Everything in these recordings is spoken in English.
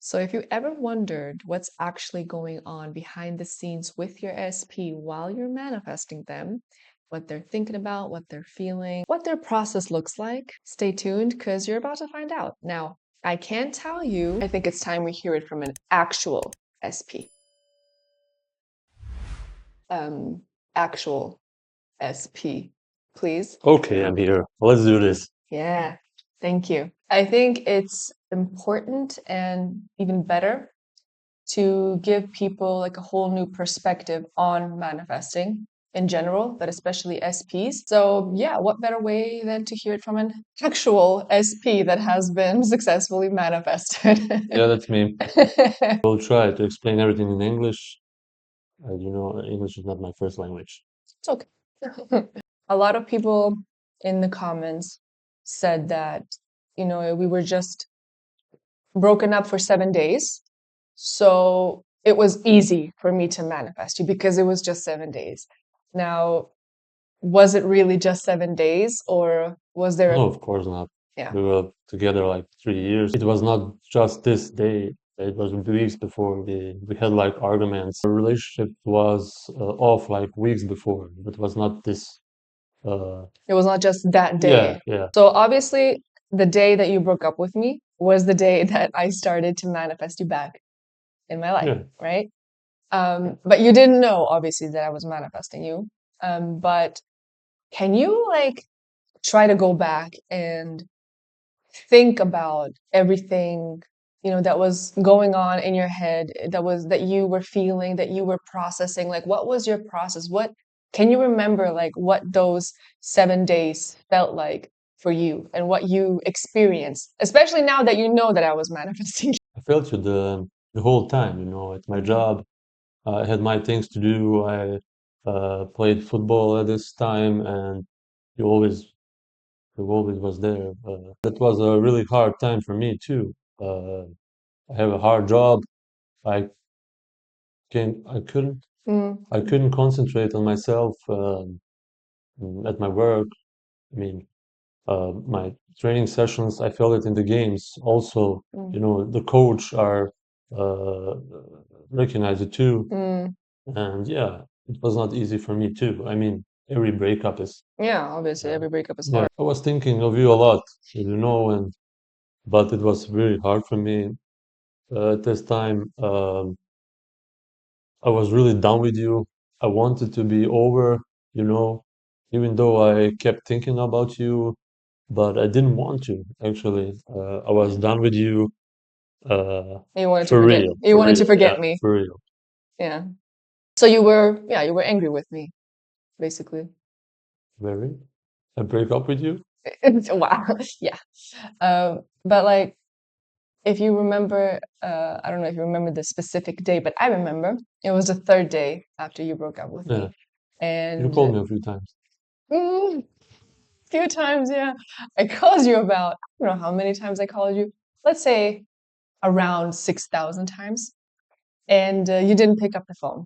So, if you ever wondered what's actually going on behind the scenes with your SP while you're manifesting them, what they're thinking about, what they're feeling, what their process looks like, stay tuned because you're about to find out. Now, I can't tell you, I think it's time we hear it from an actual SP. Um, Actual SP, please. Okay, I'm here. Let's do this. Yeah, thank you. I think it's important and even better to give people like a whole new perspective on manifesting in general, but especially SPs. So, yeah, what better way than to hear it from an actual SP that has been successfully manifested? Yeah, that's me. We'll try to explain everything in English. English is not my first language. It's okay. A lot of people in the comments said that, we were just broken up for 7 days. So it was easy for me to manifest you because it was just 7 days. Now, was it really just 7 days or was there No, of course not. yeah. We were together like 3 years. It was not just this day. It was weeks before. We had like arguments. Our relationship was off like weeks before. It was not this. It was not just that Yeah, day. yeah, So obviously the day that you broke up with me was the day that I started to manifest you back in my life, yeah. right? But you didn't know obviously that I was manifesting you. But can you like try to go back and think about everything that was going on in your head, that you were feeling, that you were processing? Like, what was your process? What can you remember, like what those 7 days felt like for you and what you experienced, especially now that you know that I was manifesting? I felt you the whole time. At my job. I had my things to do. I played football at this time, and you always, you always was there. That was a really hard time for me too. I have a hard job. I can Mm, I couldn't concentrate on myself at my work. I mean, my training sessions. I felt it in the games. Also, mm, the coach are uh, recognize it too. mm. And yeah, it was not easy for me too. I mean, every breakup is, Yeah, obviously uh, every breakup is yeah, hard. I was thinking of you a lot, and but it was really hard for me at this time. I was really done with you. I wanted to be over, you know, even though I kept thinking about you, but I didn't want to, actually. I was done with you, You wanted to for forget. real, You for wanted to real, yeah, forget me. for real. Yeah. So you were angry with me, basically. Very. I break up with you? Wow. Yeah. But like, if you remember, I don't know if you remember the specific day, but I remember it was the third day after you broke up with Yeah, me. you And called me a few times. mm, few times, yeah, I called you about, I don't know how many times I called you. Let's say around 6,000 times. And you didn't pick up the phone.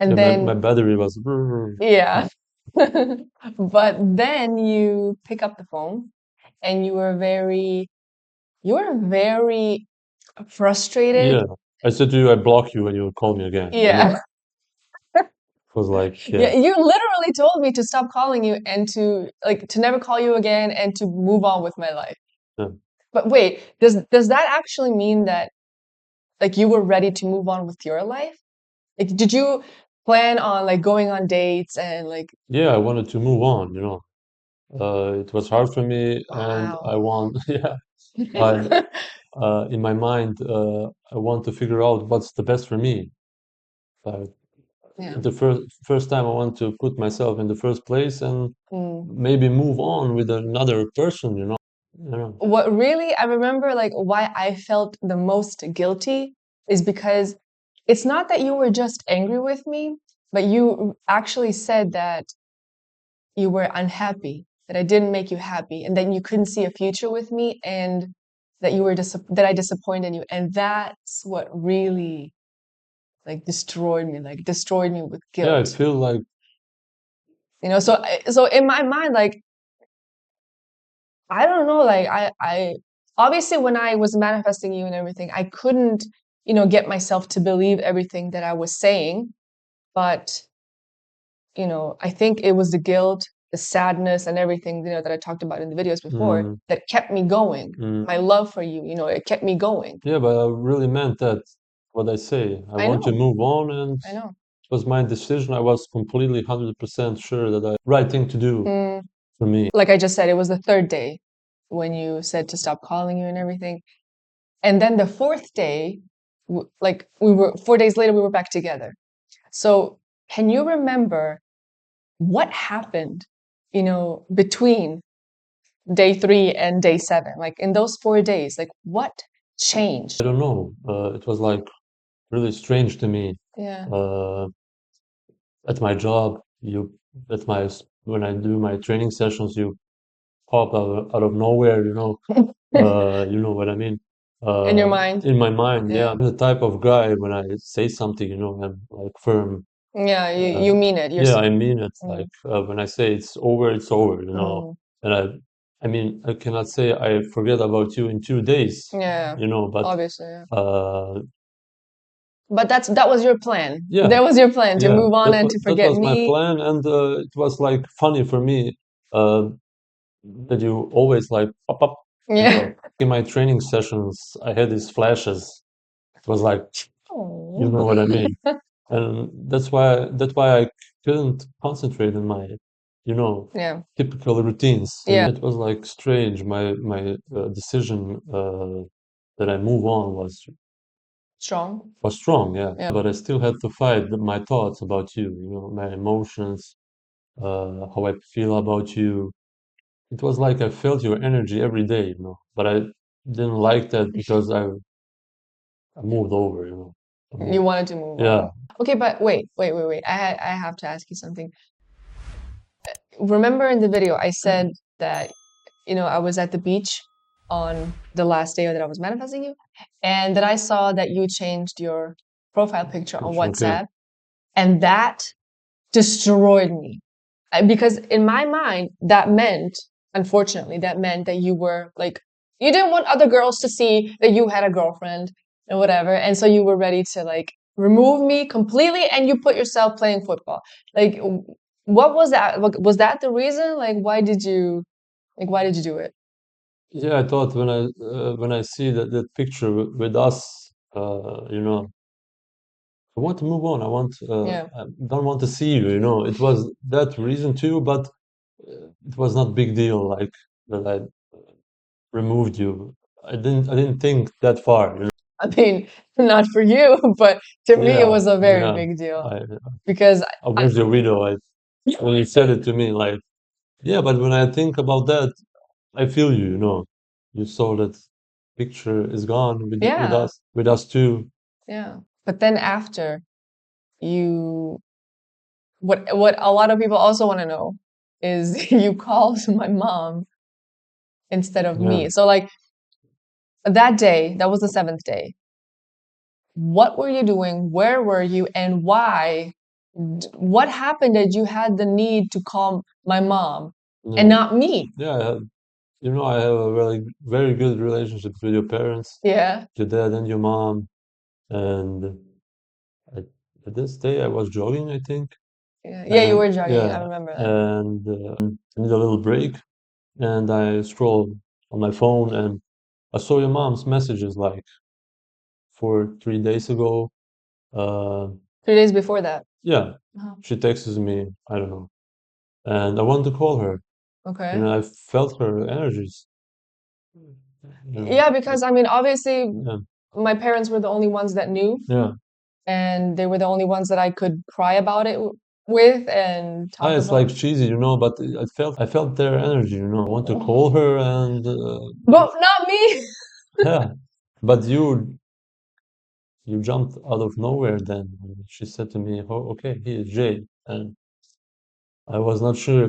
Yeah, And my then, battery was. yeah. But then you pick up the phone and you were very frustrated. Yeah, I said to you, I block you, and you call me again. Yeah. It was like, Yeah, yeah, you literally told me to stop calling you and to never call you again and to move on with my life. yeah, But wait, does that actually mean that like you were ready to move on with your life? Like did you plan on like going on dates and like yeah. I wanted to move on. It was hard for me, and wow. I want, yeah, I, in my mind, I want to figure out what's the best for me. Uh, Yeah. the first time, I want to put myself in the first place and Mm. maybe move on with another person. What really I remember like why I felt the most guilty is because it's not that you were just angry with me, but you actually said that you were unhappy, that I didn't make you happy, and then you couldn't see a future with me, and that that I disappointed you, and that's what really like destroyed me with Yeah, I guilt. feel like, So in my mind, like I don't know, like I obviously when I was manifesting you and everything, I couldn't, get myself to believe everything that I was saying. But, I think it was the guilt, the sadness, and everything, that I talked about in the videos before Mm, that kept me going. mm. My love for you, it kept me going. Yeah, but I really meant that what I say. I I want to know, move on, and I know. it was my decision. I was completely 100% sure that I right thing to do Mm, for me. like I just said, it was the third day when you said to stop calling you and everything. And then the fourth day, like we were 4 days later, we were back together. So can you remember what happened, between day 3 and day 7? Like in those 4 days, like what I changed? don't know. It was like really strange to me. Yeah. Uh, at my job, when I do my training sessions, you pop out of nowhere, you know what I mean? In your mind? In my mind, yeah, Yeah. I'm the type of guy when I say something, I'm like firm. Yeah, Uh, you mean it. yeah, I mean it. Mm, Like when I say it's over, mm, And I mean, I cannot say I forget about you in 2 days, yeah, but obviously. Yeah. uh, But that was your plan. yeah, That was your plan to yeah, move on and to that forget was my me. plan, and it was like funny for me uh, that you always like pop up, Yeah. In my training sessions, I had these flashes. It was like, you Oh. know what I mean? And that's why I couldn't concentrate on my, Yeah. typical routines. Yeah. It was like strange. My decision that I move on Strong. was strong, yeah. Yeah. But I still had to fight my thoughts about you, my emotions, how I feel about you. It was like I felt your energy every day, But I didn't like that because I moved over, I You moved. wanted to move Yeah, on. Okay, but wait. I have to ask you something. Remember in the video I said that, I was at the beach on the last day that I was manifesting you, and that I saw that you changed your profile picture on okay. WhatsApp, and that destroyed me. Because in my mind, unfortunately, that meant that you were like, you didn't want other girls to see that you had a girlfriend and whatever. And so you were ready to like remove me completely and you put yourself playing football. Like, what was that? Was that the reason? Like, why did you do it? Yeah, I thought when I see that picture with us, I want to move on. Yeah. I don't want to see you. It was that reason too, but it was not big deal. Like that I removed you. I didn't think that far. I mean, not for you, but to me, it Yeah, was a very yeah. big deal I because I was your widow. When you said it to me, like, yeah, but when I think about that, I feel you. You saw that picture is gone yeah, with us too. yeah. But then after you what a lot of people also want to know is you called my mom instead of Yeah, me. So like that day, that was the seventh day. What were you doing? Where were you? And why? What happened that you had the need to call my mom and yeah, not me? yeah. I have a very very good relationship with your parents, Yeah. your dad and your mom, and I, at this day I was jogging, I think, Yeah, yeah, you and were jogging. I yeah, remember that. and I need a little break, and I scrolled on my phone, and I saw your mom's messages like 3 days ago. Uh, 3 days before that. yeah, Uh-huh. she texts me, I don't know, and I wanted to call her. Okay. I felt her energies. Yeah, because I mean, obviously, Yeah, my parents were the only ones that knew, yeah. and they were the only ones that I could cry about it with and Ah, talk it's like about. cheesy, but I felt their energy. I want to call her, and But not me. yeah, but you jumped out of nowhere. Then she said to me, "Oh, okay, he is Jay," and I was not sure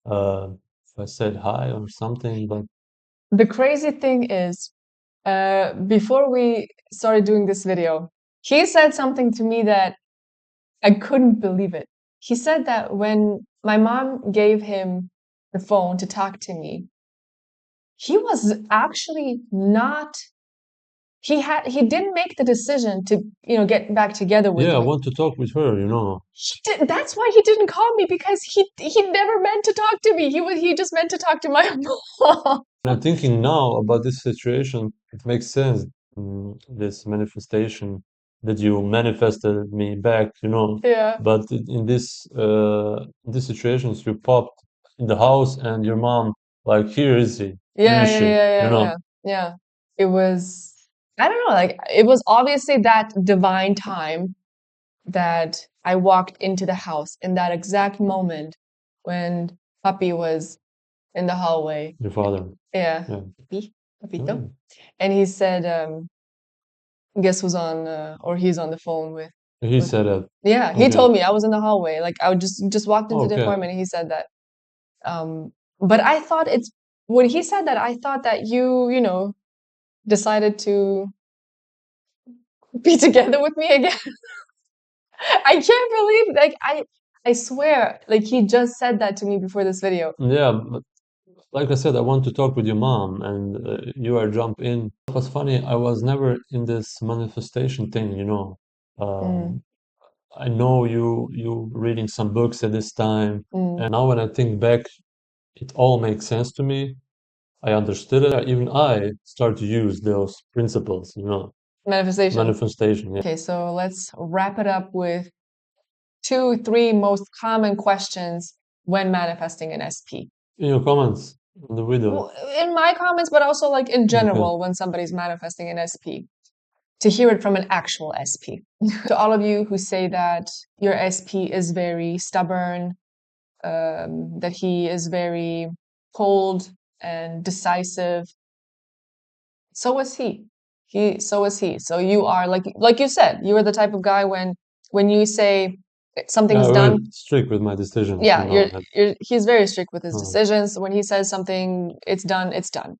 uh, if I said hi or something, but The crazy thing is, before we started doing this video, he said something to me that I couldn't believe it. He said that when my mom gave him the phone to talk to me, he was actually not, he didn't make the decision to, get back together with Yeah, I me. want to talk with her, you know. That's why he didn't call me, because he never meant to talk to me. He just meant to talk to my mom. And I'm thinking now about this situation, it makes sense, this manifestation that you manifested me back, you know. Yeah. But in these situations, you popped in the house and your mom, like, here is he, here Yeah, is yeah, she, yeah, you yeah, know. yeah. Yeah. It was, I don't know, like it was obviously that divine time that I walked into the house in that exact moment when Puppy was in the hallway. Your father. Yeah. Yeah. Puppy, Papito. Oh, And he said, guess who's on, or he's on the phone he with, said that. yeah, he Okay. told me I was in the hallway. Like I would just walked into the Okay. apartment and he said that. But I thought when he said that, I thought that you decided to be together with me again. I can't believe, like, I swear, like he just said that to me before this video. Yeah, but like I said, I want to talk with your mom, and you are jump in. It was funny. I was never in this manifestation thing, you know. Mm, Um, I know you reading some books at this time, mm. and now when I think back, it all makes sense to me. I understood it. Even I start to use those principles, you know, Manifestation. manifestation. Yeah. Okay, so let's wrap it up with 3 most common questions when manifesting an SP. In your comments on the video. Well, in my comments, but also like in Okay. general when somebody's manifesting an SP, to hear it from an actual SP. To all of you who say that your SP is very stubborn, that he is very cold and decisive, so is he. So is he. So you are like you said, you are the type of guy when you say Yeah, something's I'm very done. strict with my decisions, you Yeah, know. he's very strict with his Uh, decisions. When he says something, it's done, it's done.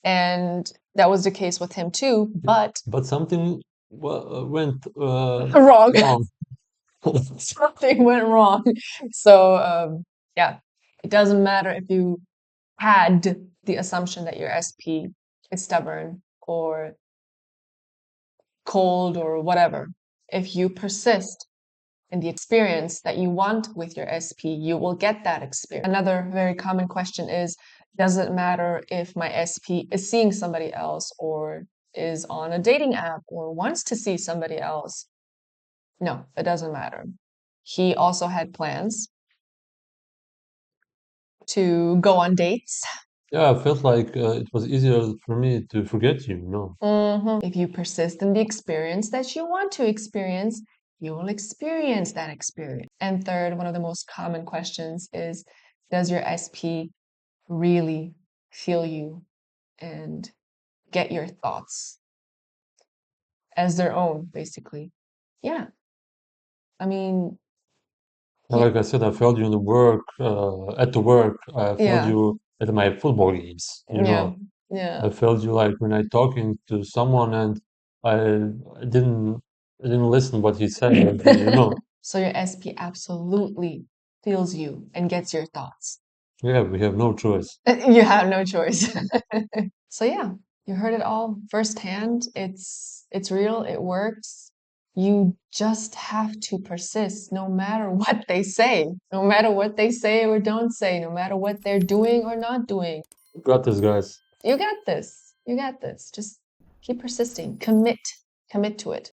And that was the case with him too, yeah. but But something went wrong. wrong. Something went wrong. So yeah, it doesn't matter if you had the assumption that your SP is stubborn or cold or whatever. If you persist in the experience that you want with your SP, you will get that experience. Another very common question is, does it matter if my SP is seeing somebody else or is on a dating app or wants to see somebody else? No, it doesn't matter. He also had plans to go on dates. Yeah, I felt like it was easier for me to forget you, you know. If you persist in the experience that you want to experience, you will experience that experience. And third, one of the most common questions is, does your SP really feel you and get your thoughts as their own, basically? Yeah. I mean, And he, like I said, I felt you in the work, at the work. I felt yeah, you at my football games, you yeah, know. yeah, I felt you like when I talking to someone and I, I didn't I didn't listen what he said, you know. So your SP absolutely feels you and gets your thoughts. Yeah, we have no choice. You have no choice. So yeah, you heard it all firsthand. It's real, it works. You just have to persist no matter what they say, no matter what they say or don't say, no matter what they're doing or not doing. Got this, guys. You got this. You got this. Just keep persisting. Commit. Commit to it.